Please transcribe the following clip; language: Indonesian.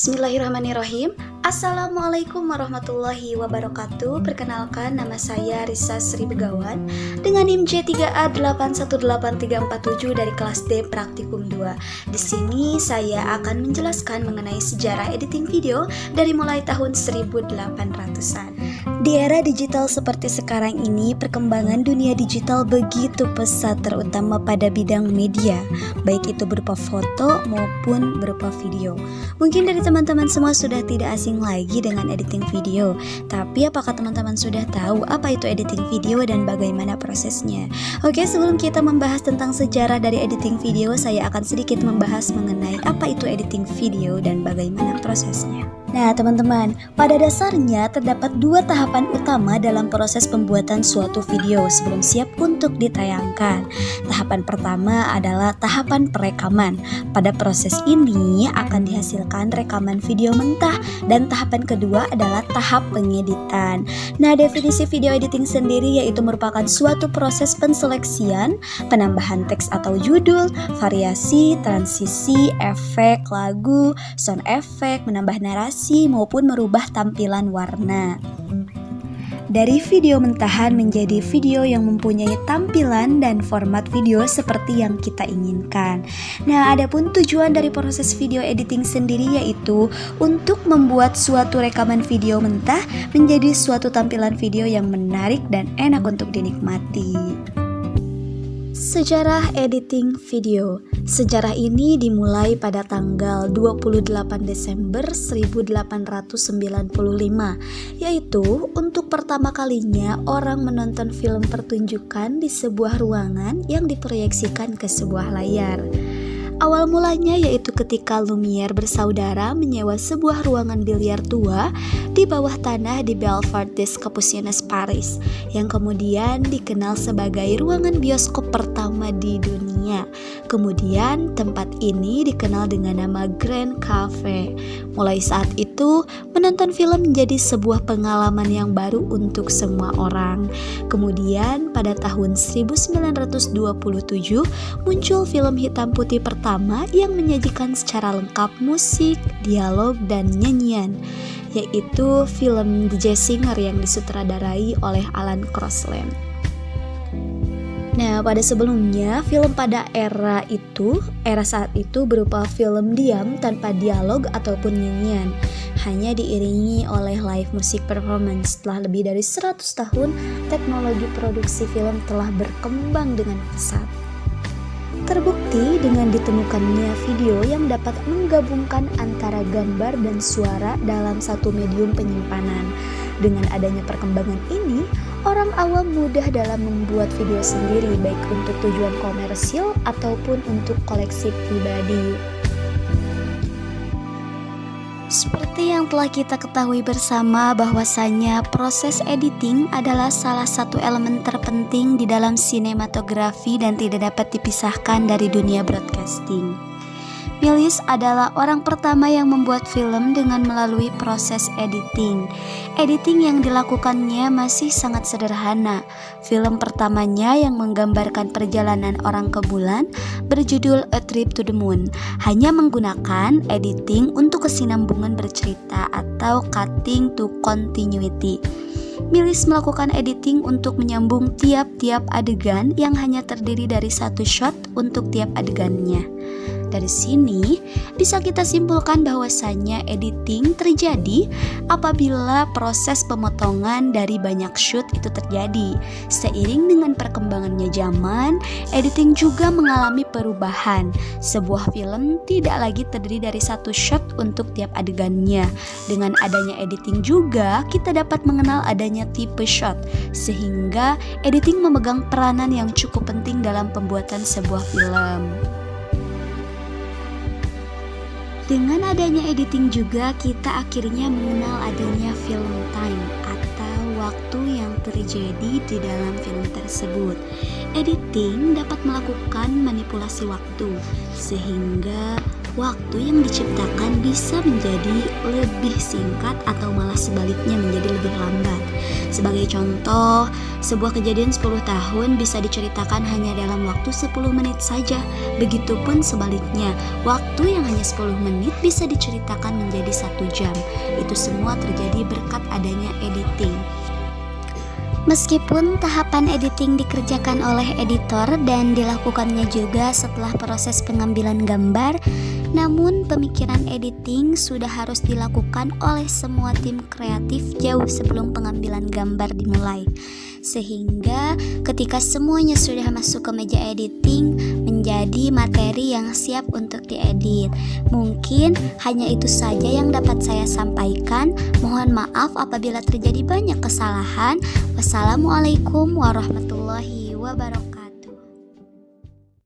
Bismillahirrahmanirrahim. Assalamualaikum warahmatullahi wabarakatuh. Perkenalkan, nama saya Risa Sri Begawan dengan NIM J3A818347 dari kelas D Praktikum 2. Di sini saya akan menjelaskan mengenai sejarah editing video dari mulai tahun 1800-an. Di era digital seperti sekarang ini, perkembangan dunia digital begitu pesat, terutama pada bidang media, baik itu berupa foto maupun berupa video. Mungkin dari teman-teman semua sudah tidak asing lagi dengan editing video, tapi apakah teman-teman sudah tahu apa itu editing video dan bagaimana prosesnya? Oke, sebelum kita membahas tentang sejarah dari editing video, saya akan sedikit membahas mengenai apa itu editing video dan bagaimana prosesnya. Nah teman-teman, pada dasarnya terdapat dua tahapan utama dalam proses pembuatan suatu video sebelum siap untuk ditayangkan. Tahapan pertama adalah tahapan perekaman. Pada proses ini akan dihasilkan rekaman video mentah, dan tahapan kedua adalah tahap pengeditan. Nah, definisi video editing sendiri yaitu merupakan suatu proses penseleksian, penambahan teks atau judul, variasi, transisi, efek, lagu, sound effect, menambah narasi, maupun merubah tampilan warna. Dari video mentahan menjadi video yang mempunyai tampilan dan format video seperti yang kita inginkan. Nah, adapun tujuan dari proses video editing sendiri yaitu untuk membuat suatu rekaman video mentah menjadi suatu tampilan video yang menarik dan enak untuk dinikmati. Sejarah editing video. Sejarah ini dimulai pada tanggal 28 Desember 1895, yaitu untuk pertama kalinya orang menonton film pertunjukan di sebuah ruangan yang diproyeksikan ke sebuah layar. Awal mulanya yaitu ketika Lumière bersaudara menyewa sebuah ruangan biliar tua di bawah tanah di Boulevard des Capucines, Paris, yang kemudian dikenal sebagai ruangan bioskop pertama di dunia. Kemudian tempat ini dikenal dengan nama Grand Café. Mulai saat itu, menonton film menjadi sebuah pengalaman yang baru untuk semua orang. Kemudian pada tahun 1927 muncul film hitam putih pertama yang menyajikan secara lengkap musik, dialog, dan nyanyian, yaitu film The Jazz Singer yang disutradarai oleh Alan Crosland. Nah, pada sebelumnya, film pada era saat itu berupa film diam tanpa dialog ataupun nyanyian, hanya diiringi oleh live music performance. Setelah lebih dari 100 tahun, teknologi produksi film telah berkembang dengan pesat. Terbukti dengan ditemukannya video yang dapat menggabungkan antara gambar dan suara dalam satu medium penyimpanan. Dengan adanya perkembangan ini, orang awam mudah dalam membuat video sendiri, baik untuk tujuan komersil ataupun untuk koleksi pribadi. Seperti yang telah kita ketahui bersama bahwasanya proses editing adalah salah satu elemen terpenting di dalam sinematografi dan tidak dapat dipisahkan dari dunia broadcasting. Méliès adalah orang pertama yang membuat film dengan melalui proses editing. Editing yang dilakukannya masih sangat sederhana. Film pertamanya yang menggambarkan perjalanan orang ke bulan berjudul A Trip to the Moon hanya menggunakan editing untuk kesinambungan bercerita atau cutting to continuity. Méliès melakukan editing untuk menyambung tiap-tiap adegan yang hanya terdiri dari satu shot untuk tiap adegannya. Dari sini bisa kita simpulkan bahwasannya editing terjadi apabila proses pemotongan dari banyak shoot itu terjadi. Seiring dengan perkembangannya zaman, editing juga mengalami perubahan. Sebuah film tidak lagi terdiri dari satu shot untuk tiap adegannya. Dengan adanya editing juga kita dapat mengenal adanya tipe shot, sehingga editing memegang peranan yang cukup penting dalam pembuatan sebuah film. Dengan adanya editing juga kita akhirnya mengenal adanya film time atau waktu yang terjadi di dalam film tersebut. Editing dapat melakukan manipulasi waktu sehingga waktu yang diciptakan bisa menjadi lebih singkat atau malah sebaliknya menjadi lebih lambat. Sebagai contoh, sebuah kejadian 10 tahun bisa diceritakan hanya dalam waktu 10 menit saja. Begitupun sebaliknya, waktu yang hanya 10 menit bisa diceritakan menjadi 1 jam. Itu semua terjadi berkat adanya editing. Meskipun tahapan editing dikerjakan oleh editor dan dilakukannya juga setelah proses pengambilan gambar, namun pemikiran editing sudah harus dilakukan oleh semua tim kreatif jauh sebelum pengambilan gambar dimulai. Sehingga ketika semuanya sudah masuk ke meja editing, menjadi materi yang siap untuk diedit. Mungkin hanya itu saja yang dapat saya sampaikan. Mohon maaf apabila terjadi banyak kesalahan. Wassalamualaikum warahmatullahi wabarakatuh.